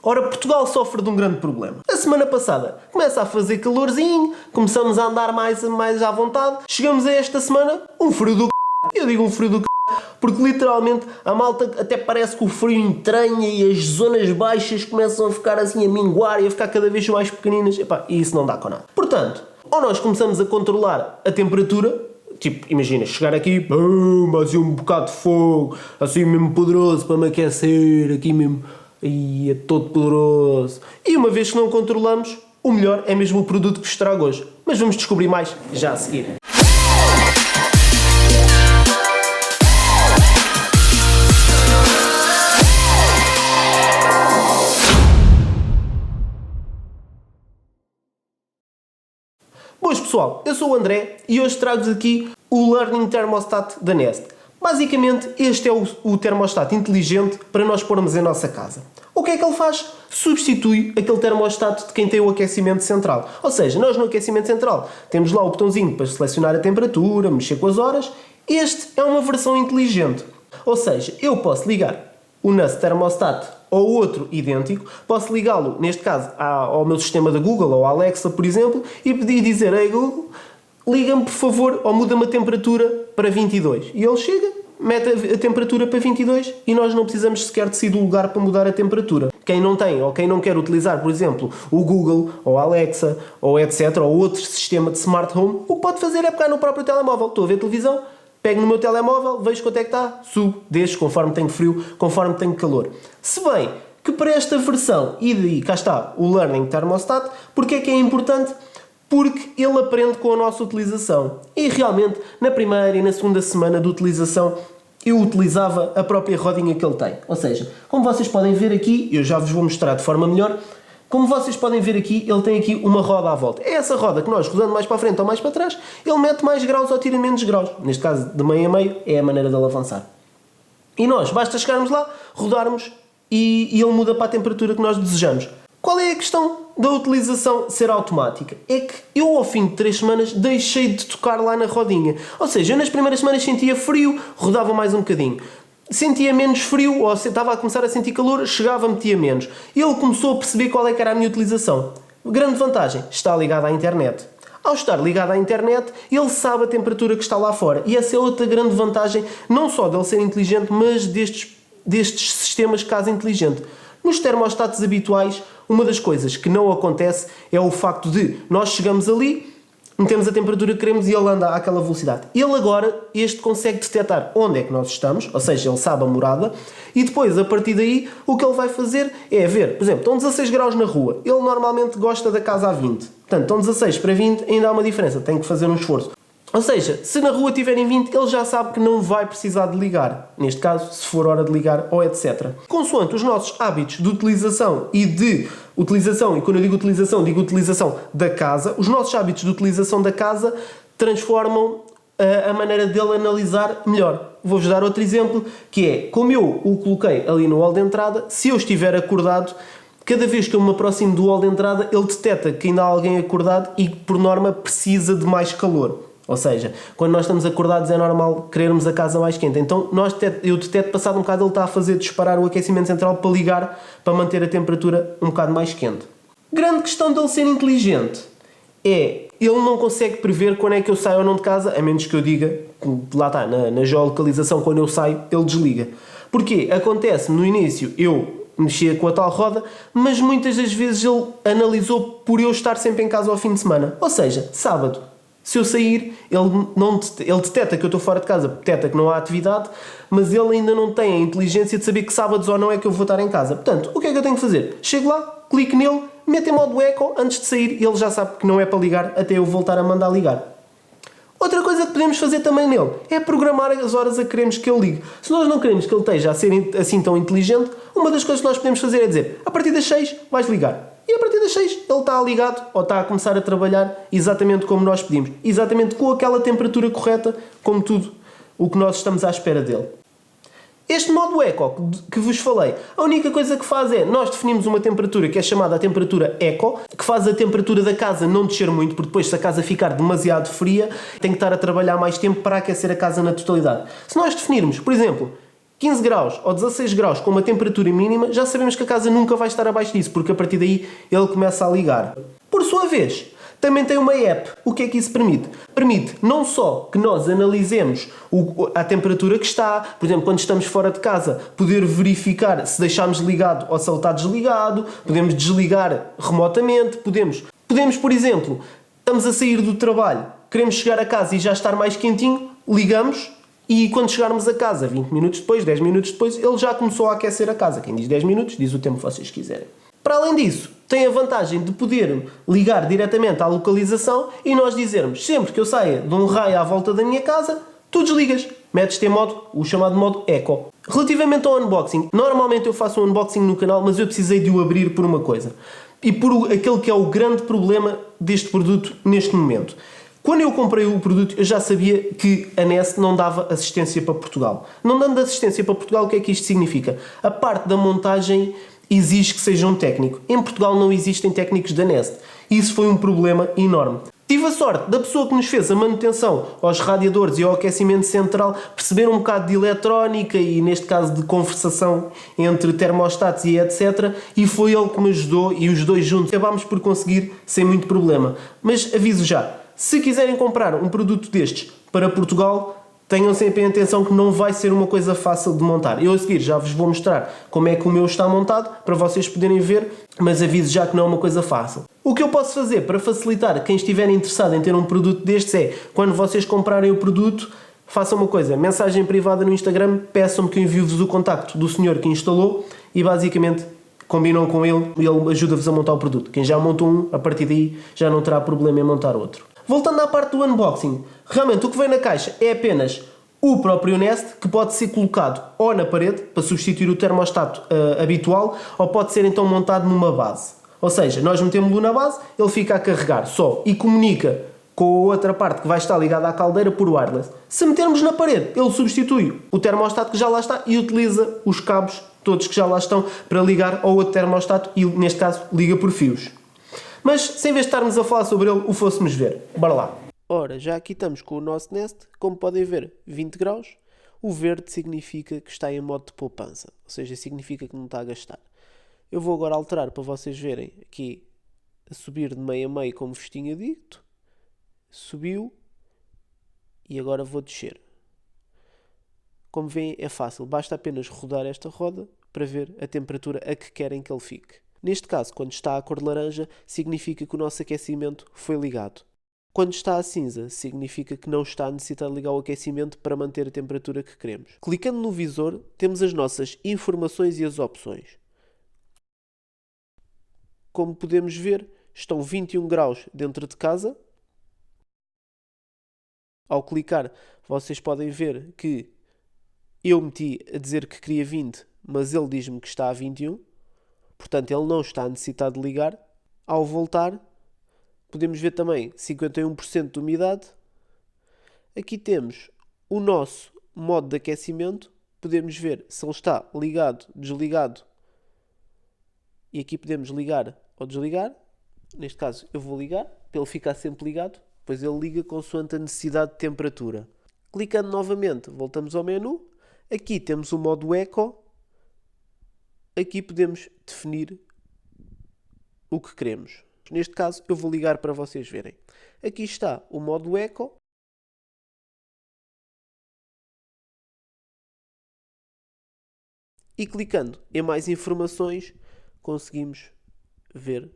Ora, Portugal sofre de um grande problema. A semana passada começa a fazer calorzinho, começamos a andar mais à vontade, chegamos a esta semana, um frio do c***. Eu digo um frio do c***, porque literalmente a malta até parece que o frio entranha e as zonas baixas começam a ficar assim a minguar e a ficar cada vez mais pequeninas. E isso não dá com nada. Portanto, ou nós começamos a controlar a temperatura, tipo, imagina, chegar aqui, assim um bocado de fogo, assim mesmo poderoso para me aquecer, aqui mesmo, e é todo poderoso. E uma vez que não controlamos, o melhor é mesmo o produto que vos trago hoje. Mas vamos descobrir mais já a seguir. Boas pessoal, eu sou o André e hoje trago-vos aqui o Learning Thermostat da Nest. Basicamente, este é o termostato inteligente para nós pormos em nossa casa. O que é que ele faz? Substitui aquele termostato de quem tem o aquecimento central. Ou seja, nós no aquecimento central temos lá o botãozinho para selecionar a temperatura, mexer com as horas. Este é uma versão inteligente. Ou seja, eu posso ligar o Nest Thermostat ou outro idêntico, posso ligá-lo, neste caso, ao meu sistema da Google ou Alexa, por exemplo, e dizer: "Ei Google, liga-me por favor, ou muda-me a temperatura para 22. E ele chega, mete a temperatura para 22 e nós não precisamos sequer de sair do lugar para mudar a temperatura. Quem não tem ou quem não quer utilizar, por exemplo, o Google ou a Alexa ou etc, ou outro sistema de Smart Home, o que pode fazer é pegar no próprio telemóvel. Estou a ver televisão, pego no meu telemóvel, vejo quanto é que está, subo, deixo, conforme tenho frio, conforme tenho calor. Se bem que para esta versão, e cá está o Learning Thermostat, porque é que é importante? Porque ele aprende com a nossa utilização. E realmente, na primeira e na segunda semana de utilização, eu utilizava a própria rodinha que ele tem. Ou seja, como vocês podem ver aqui, eu já vos vou mostrar de forma melhor, como vocês podem ver aqui, ele tem aqui uma roda à volta. É essa roda que nós, rodando mais para a frente ou mais para trás, ele mete mais graus ou tira menos graus. Neste caso, de meio a meio, é a maneira dele avançar. E nós, basta chegarmos lá, rodarmos e ele muda para a temperatura que nós desejamos. Qual é a questão da utilização ser automática? É que eu, ao fim de 3 semanas, deixei de tocar lá na rodinha. Ou seja, eu nas primeiras semanas sentia frio, rodava mais um bocadinho. Sentia menos frio, ou estava a começar a sentir calor, chegava, metia menos. Ele começou a perceber qual é que era a minha utilização. Grande vantagem, está ligado à internet. Ao estar ligado à internet, ele sabe a temperatura que está lá fora. E essa é outra grande vantagem, não só dele ser inteligente, mas destes sistemas de casa inteligente. Nos termostatos habituais, uma das coisas que não acontece é o facto de nós chegamos ali, metemos a temperatura que queremos e ele anda àquela velocidade. Ele agora, consegue detectar onde é que nós estamos, ou seja, ele sabe a morada, e depois, a partir daí, o que ele vai fazer é ver, por exemplo, estão 16 graus na rua, ele normalmente gosta da casa a 20. Portanto, estão 16 para 20, ainda há uma diferença, tem que fazer um esforço. Ou seja, se na rua tiverem 20, ele já sabe que não vai precisar de ligar. Neste caso, se for hora de ligar ou etc. Consoante os nossos hábitos de utilização e quando eu digo utilização da casa, os nossos hábitos de utilização da casa transformam a maneira dele analisar melhor. Vou-vos dar outro exemplo, que é, como eu o coloquei ali no hall de entrada, se eu estiver acordado, cada vez que eu me aproximo do hall de entrada, ele detecta que ainda há alguém acordado e, por norma, precisa de mais calor. Ou seja, quando nós estamos acordados é normal querermos a casa mais quente. Então eu detecto, passado um bocado, ele está a fazer disparar o aquecimento central para ligar, para manter a temperatura um bocado mais quente. Grande questão dele ser inteligente é, ele não consegue prever quando é que eu saio ou não de casa, a menos que eu diga, lá está, na geolocalização, quando eu saio, ele desliga. Porquê? Acontece, no início eu mexia com a tal roda, mas muitas das vezes ele analisou por eu estar sempre em casa ao fim de semana. Ou seja, sábado. Se eu sair, ele detecta que eu estou fora de casa, detecta que não há atividade, mas ele ainda não tem a inteligência de saber que sábados ou não é que eu vou estar em casa. Portanto, o que é que eu tenho que fazer? Chego lá, clico nele, meto em modo eco, antes de sair, ele já sabe que não é para ligar até eu voltar a mandar ligar. Outra coisa que podemos fazer também nele é programar as horas a que queremos que ele ligue. Se nós não queremos que ele esteja a ser assim tão inteligente, uma das coisas que nós podemos fazer é dizer: a partir das 6 vais ligar. E a partir das 6 ele está ligado ou está a começar a trabalhar exatamente como nós pedimos. Exatamente com aquela temperatura correta, como tudo o que nós estamos à espera dele. Este modo Eco que vos falei, a única coisa que faz é, nós definimos uma temperatura que é chamada a temperatura Eco, que faz a temperatura da casa não descer muito, porque depois se a casa ficar demasiado fria, tem que estar a trabalhar mais tempo para aquecer a casa na totalidade. Se nós definirmos, por exemplo, 15 graus ou 16 graus com uma temperatura mínima, já sabemos que a casa nunca vai estar abaixo disso, porque a partir daí ele começa a ligar. Por sua vez, também tem uma app. O que é que isso permite? Permite não só que nós analisemos a temperatura que está, por exemplo, quando estamos fora de casa, poder verificar se deixámos ligado ou se ele está desligado, podemos desligar remotamente, podemos, por exemplo, estamos a sair do trabalho, queremos chegar a casa e já estar mais quentinho, ligamos e quando chegarmos a casa, 20 minutos depois, 10 minutos depois, ele já começou a aquecer a casa. Quem diz 10 minutos, diz o tempo que vocês quiserem. Para além disso, tem a vantagem de poder ligar diretamente à localização e nós dizermos, sempre que eu saia de um raio à volta da minha casa, tu desligas. Metes-te em modo, o chamado modo Eco. Relativamente ao unboxing, normalmente eu faço um unboxing no canal, mas eu precisei de o abrir por uma coisa. E por aquele que é o grande problema deste produto neste momento. Quando eu comprei o produto, eu já sabia que a Nest não dava assistência para Portugal. Não dando assistência para Portugal, o que é que isto significa? A parte da montagem exige que seja um técnico. Em Portugal não existem técnicos da Nest. Isso foi um problema enorme. Tive a sorte da pessoa que nos fez a manutenção aos radiadores e ao aquecimento central perceber um bocado de eletrónica e, neste caso, de conversação entre termostatos e etc. E foi ele que me ajudou e os dois juntos acabámos por conseguir sem muito problema. Mas aviso já, se quiserem comprar um produto destes para Portugal, tenham sempre em atenção que não vai ser uma coisa fácil de montar. Eu a seguir já vos vou mostrar como é que o meu está montado, para vocês poderem ver, mas aviso já que não é uma coisa fácil. O que eu posso fazer para facilitar quem estiver interessado em ter um produto destes é, quando vocês comprarem o produto, façam uma coisa, mensagem privada no Instagram, peçam-me que eu envie-vos o contacto do senhor que instalou e basicamente combinam com ele e ele ajuda-vos a montar o produto. Quem já montou um, a partir daí já não terá problema em montar outro. Voltando à parte do unboxing, realmente o que vem na caixa é apenas o próprio Nest, que pode ser colocado ou na parede, para substituir o termostato habitual, ou pode ser então montado numa base. Ou seja, nós metemos-lo na base, ele fica a carregar só e comunica com a outra parte que vai estar ligada à caldeira por wireless. Se metermos na parede, ele substitui o termostato que já lá está e utiliza os cabos todos que já lá estão para ligar ao outro termostato e, neste caso, liga por fios. Mas, sem vez de estarmos a falar sobre ele, o fôssemos ver. Bora lá. Ora, já aqui estamos com o nosso Nest. Como podem ver, 20 graus. O verde significa que está em modo de poupança. Ou seja, significa que não está a gastar. Eu vou agora alterar para vocês verem aqui a subir de meio a meio, como vos tinha dito. Subiu. E agora vou descer. Como veem, é fácil. Basta apenas rodar esta roda para ver a temperatura a que querem que ele fique. Neste caso, quando está a cor de laranja, significa que o nosso aquecimento foi ligado. Quando está a cinza, significa que não está a necessitar de ligar o aquecimento para manter a temperatura que queremos. Clicando no visor, temos as nossas informações e as opções. Como podemos ver, estão 21 graus dentro de casa. Ao clicar, vocês podem ver que eu meti a dizer que queria 20, mas ele diz-me que está a 21. Portanto, ele não está a necessitar de ligar. Ao voltar, podemos ver também 51% de umidade. Aqui temos o nosso modo de aquecimento. Podemos ver se ele está ligado, desligado. E aqui podemos ligar ou desligar. Neste caso, eu vou ligar, para ele ficar sempre ligado. Depois ele liga consoante a necessidade de temperatura. Clicando novamente, voltamos ao menu. Aqui temos o modo Eco. Aqui podemos definir o que queremos. Neste caso, eu vou ligar para vocês verem. Aqui está o modo Eco. E clicando em mais informações, conseguimos ver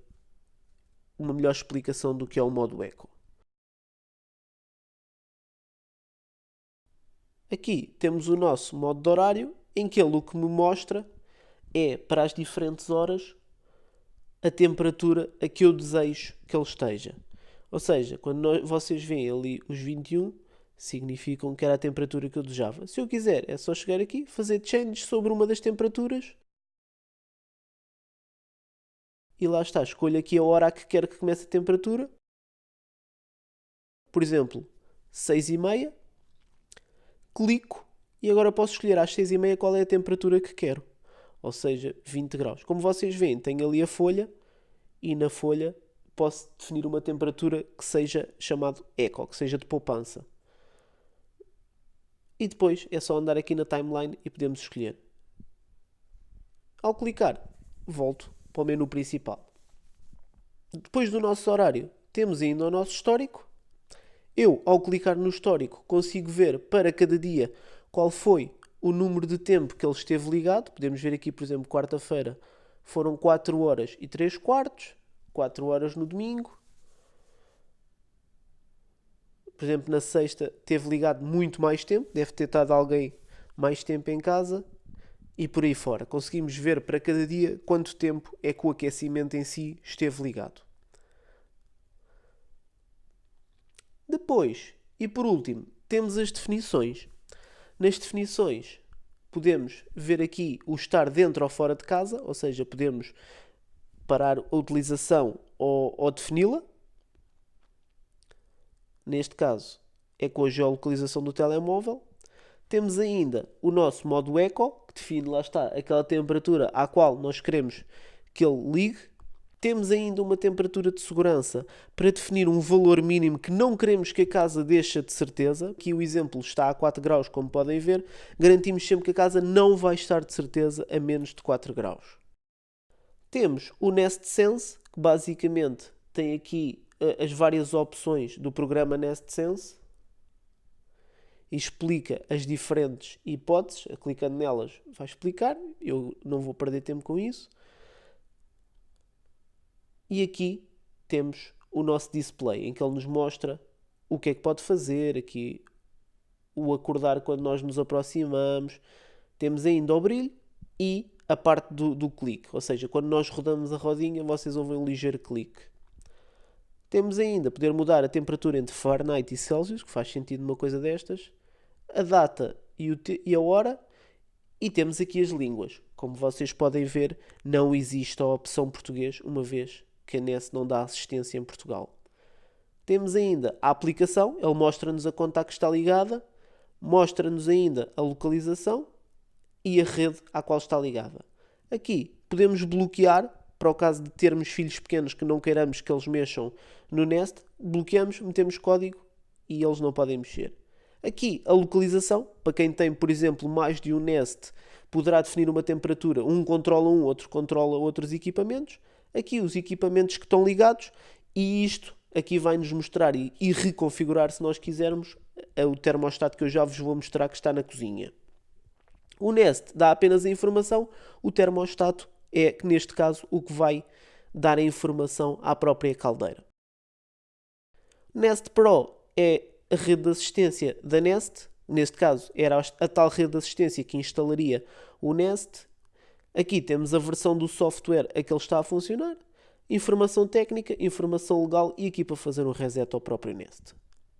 uma melhor explicação do que é o modo Eco. Aqui temos o nosso modo de horário, em que ele o que me mostra é, para as diferentes horas, a temperatura a que eu desejo que ele esteja. Ou seja, quando vocês veem ali os 21, significam que era a temperatura que eu desejava. Se eu quiser, é só chegar aqui, fazer change sobre uma das temperaturas. E lá está, escolho aqui a hora a que quero que comece a temperatura. Por exemplo, 6h30. Clico e agora posso escolher às 6h30 qual é a temperatura que quero. Ou seja, 20 graus. Como vocês veem, tenho ali a folha e na folha posso definir uma temperatura que seja chamado Eco, que seja de poupança. e depois é só andar aqui na timeline e podemos escolher. Ao clicar, volto para o menu principal. Depois do nosso horário, temos ainda o nosso histórico. Eu, ao clicar no histórico, consigo ver para cada dia qual foi o número de tempo que ele esteve ligado. Podemos ver aqui, por exemplo, quarta-feira foram 4 horas e 3 quartos, 4 horas no domingo. Por exemplo, na sexta teve ligado muito mais tempo, deve ter estado alguém mais tempo em casa e por aí fora. Conseguimos ver para cada dia quanto tempo é que o aquecimento em si esteve ligado. Depois, e por último, temos as definições. Nas definições podemos ver aqui o estar dentro ou fora de casa, ou seja, podemos parar a utilização ou defini-la. Neste caso é com a geolocalização do telemóvel. Temos ainda o nosso modo Eco, que define, lá está, aquela temperatura à qual nós queremos que ele ligue. Temos ainda uma temperatura de segurança para definir um valor mínimo que não queremos que a casa deixe de certeza. Aqui o exemplo está a 4 graus, como podem ver. Garantimos sempre que a casa não vai estar de certeza a menos de 4 graus. Temos o Nest Sense, que basicamente tem aqui as várias opções do programa Nest Sense e explica as diferentes hipóteses. Clicando nelas vai explicar, eu não vou perder tempo com isso. E aqui temos o nosso display, em que ele nos mostra o que é que pode fazer, aqui o acordar quando nós nos aproximamos. Temos ainda o brilho e a parte do clique, ou seja, quando nós rodamos a rodinha, vocês ouvem um ligeiro clique. Temos ainda poder mudar a temperatura entre Fahrenheit e Celsius, que faz sentido numa coisa destas, a data e a hora, e temos aqui as línguas. Como vocês podem ver, não existe a opção português, uma vez que a Nest não dá assistência em Portugal. Temos ainda a aplicação, ele mostra-nos a conta que está ligada, mostra-nos ainda a localização e a rede à qual está ligada. Aqui podemos bloquear, para o caso de termos filhos pequenos que não queiramos que eles mexam no Nest, bloqueamos, metemos código e eles não podem mexer. Aqui a localização, para quem tem, por exemplo, mais de um Nest, poderá definir uma temperatura, um controla um, outro controla outros equipamentos. Aqui os equipamentos que estão ligados e isto aqui vai-nos mostrar e reconfigurar, se nós quisermos, o termostato que eu já vos vou mostrar que está na cozinha. O Nest dá apenas a informação, o termostato é, que neste caso, o que vai dar a informação à própria caldeira. Nest Pro é a rede de assistência da Nest, neste caso era a tal rede de assistência que instalaria o Nest. Aqui temos a versão do software a que ele está a funcionar, informação técnica, informação legal e aqui para fazer um reset ao próprio Nest.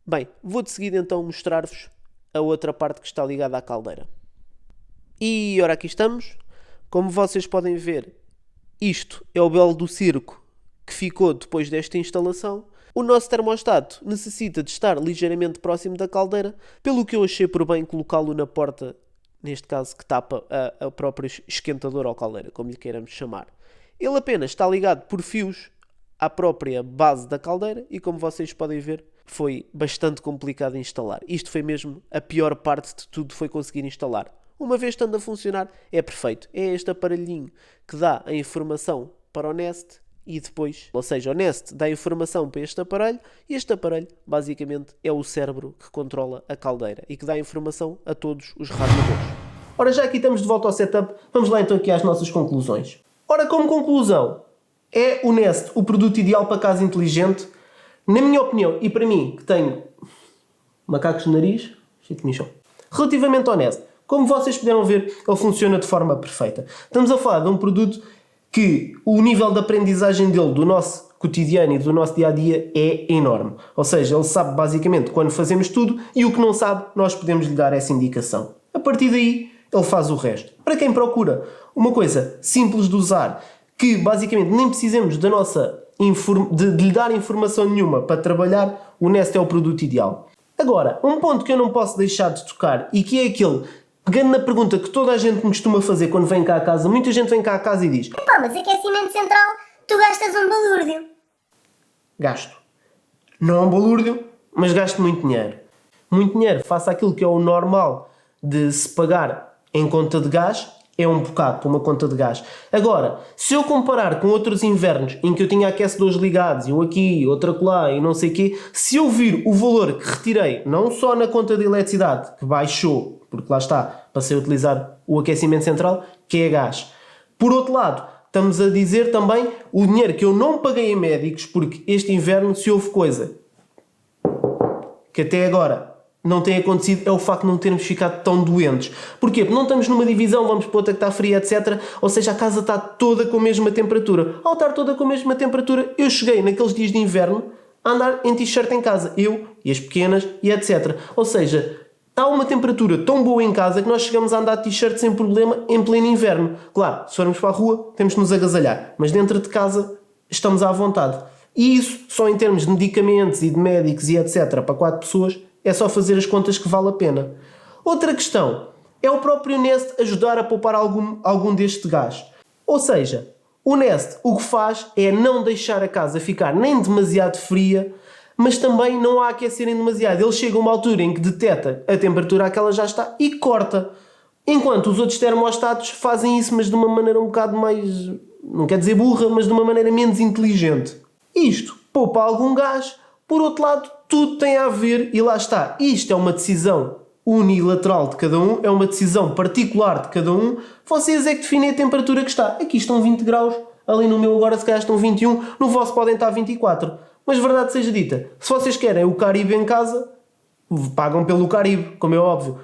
Bem, vou de seguida então mostrar-vos a outra parte que está ligada à caldeira. E ora aqui estamos. Como vocês podem ver, isto é o belo do circo que ficou depois desta instalação. O nosso termostato necessita de estar ligeiramente próximo da caldeira, pelo que eu achei por bem colocá-lo na porta, neste caso que tapa a própria esquentadora ou caldeira, como lhe queiramos chamar. Ele apenas está ligado por fios à própria base da caldeira e, como vocês podem ver, foi bastante complicado de instalar. Isto foi mesmo a pior parte de tudo, foi conseguir instalar. Uma vez estando a funcionar, é perfeito. É este aparelhinho que dá a informação para o Nest e depois, ou seja, o Nest dá a informação para este aparelho e este aparelho, basicamente, é o cérebro que controla a caldeira e que dá a informação a todos os radiadores. Ora, já aqui estamos de volta ao setup, vamos lá então aqui às nossas conclusões. Ora, como conclusão, é o Nest o produto ideal para casa inteligente? Na minha opinião, e para mim, que tenho macacos no nariz, chique Michon. Relativamente ao Nest, como vocês puderam ver, ele funciona de forma perfeita. Estamos a falar de um produto que o nível de aprendizagem dele do nosso cotidiano e do nosso dia-a-dia é enorme. Ou seja, ele sabe basicamente quando fazemos tudo e o que não sabe, nós podemos lhe dar essa indicação. A partir daí, ele faz o resto. Para quem procura uma coisa simples de usar, que basicamente nem precisamos da nossa de lhe dar informação nenhuma para trabalhar, o Nest é o produto ideal. Agora, um ponto que eu não posso deixar de tocar e que é aquele, pegando na pergunta que toda a gente me costuma fazer quando vem cá a casa, muita gente vem cá a casa e diz: pá, mas aquecimento central, tu gastas um balúrdio. Gasto. Não é um balúrdio, mas gasto muito dinheiro. muito dinheiro face àquilo que é o normal de se pagar em conta de gás, é um bocado para uma conta de gás. Agora, se eu comparar com outros invernos em que eu tinha aquecedores ligados, e um aqui, outro acolá e não sei o quê, se eu vir o valor que retirei, não só na conta de eletricidade, que baixou, porque lá está, passei a utilizar o aquecimento central, que é gás. Por outro lado, estamos a dizer também o dinheiro que eu não paguei em médicos, porque este inverno, se houve coisa que até agora não tem acontecido, é o facto de não termos ficado tão doentes. Porquê? Porque não estamos numa divisão, vamos para outra que está fria, etc. Ou seja, a casa está toda com a mesma temperatura. Ao estar toda com a mesma temperatura, eu cheguei naqueles dias de inverno a andar em t-shirt em casa. Eu e as pequenas e etc. Ou seja, está uma temperatura tão boa em casa que nós chegamos a andar de t-shirt sem problema em pleno inverno. Claro, se formos para a rua, temos de nos agasalhar. Mas dentro de casa, estamos à vontade. E isso, só em termos de medicamentos e de médicos e etc. para 4 pessoas, é só fazer as contas que vale a pena. Outra questão é o próprio Nest ajudar a poupar algum deste gás. Ou seja, o Nest o que faz é não deixar a casa ficar nem demasiado fria, mas também não a aquecerem demasiado. Ele chega a uma altura em que detecta a temperatura a que ela já está e corta. Enquanto os outros termostatos fazem isso, mas de uma maneira um bocado mais, não quer dizer burra, mas de uma maneira menos inteligente. Isto poupa algum gás. Por outro lado, tudo tem a ver, e lá está, isto é uma decisão unilateral de cada um, é uma decisão particular de cada um, vocês é que definem a temperatura que está. Aqui estão 20 graus, ali no meu agora se calhar estão 21, no vosso podem estar 24. Mas verdade seja dita, se vocês querem o Caribe em casa, pagam pelo Caribe, como é óbvio.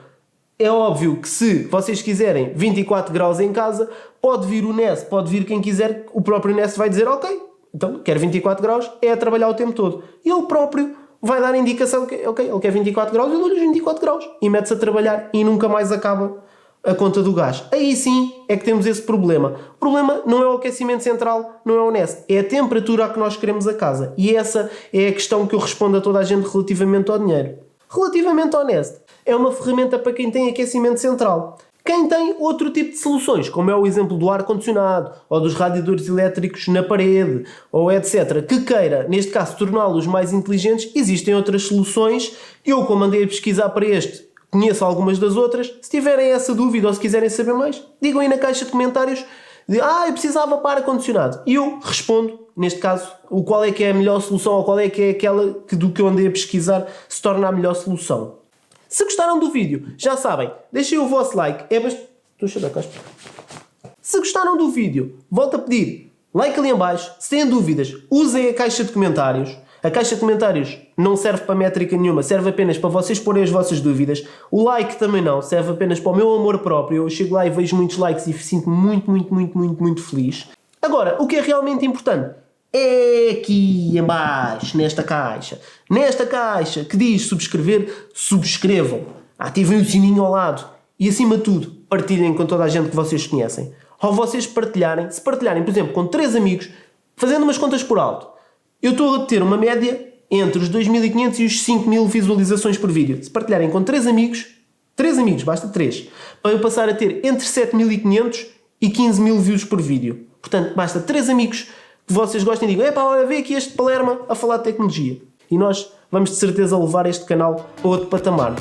É óbvio que se vocês quiserem 24 graus em casa, pode vir o Nest, pode vir quem quiser, o próprio Nest vai dizer ok, então, quer 24 graus, é a trabalhar o tempo todo. E ele próprio vai dar a indicação que, ok, ele quer 24 graus, eu dou-lhe os 24 graus. E mete-se a trabalhar e nunca mais acaba a conta do gás. Aí sim é que temos esse problema. O problema não é o aquecimento central, não é o Nest. É a temperatura a que nós queremos a casa. E essa é a questão que eu respondo a toda a gente relativamente ao dinheiro. Relativamente ao Nest, é uma ferramenta para quem tem aquecimento central. Quem tem outro tipo de soluções, como é o exemplo do ar-condicionado, ou dos radiadores elétricos na parede, ou etc., que queira, neste caso, torná-los mais inteligentes, existem outras soluções. Eu, como andei a pesquisar para este, conheço algumas das outras. Se tiverem essa dúvida ou se quiserem saber mais, digam aí na caixa de comentários de eu precisava para ar-condicionado. E eu respondo, neste caso, qual é que é a melhor solução, ou qual é que é aquela que do que eu andei a pesquisar se torna a melhor solução. Se gostaram do vídeo, já sabem, deixem o vosso like. Se gostaram do vídeo, volto a pedir like ali em baixo. Se têm dúvidas, usem a caixa de comentários. A caixa de comentários não serve para métrica nenhuma, serve apenas para vocês porem as vossas dúvidas. O like também não, serve apenas para o meu amor próprio. Eu chego lá e vejo muitos likes e sinto-me muito feliz. Agora, o que é realmente importante é aqui em baixo, nesta caixa. Nesta caixa que diz subscrever, subscrevam. Ativem o sininho ao lado. E acima de tudo, partilhem com toda a gente que vocês conhecem. Ao vocês partilharem, se partilharem, por exemplo, com 3 amigos, fazendo umas contas por alto, eu estou a ter uma média entre os 2.500 e os 5.000 visualizações por vídeo. Se partilharem com 3 amigos, basta 3, para eu passar a ter entre 7.500 e 15.000 views por vídeo. Portanto, basta 3 amigos que vocês gostem e digam olha, vê aqui este Palerma a falar de tecnologia. E nós vamos de certeza levar este canal a outro patamar.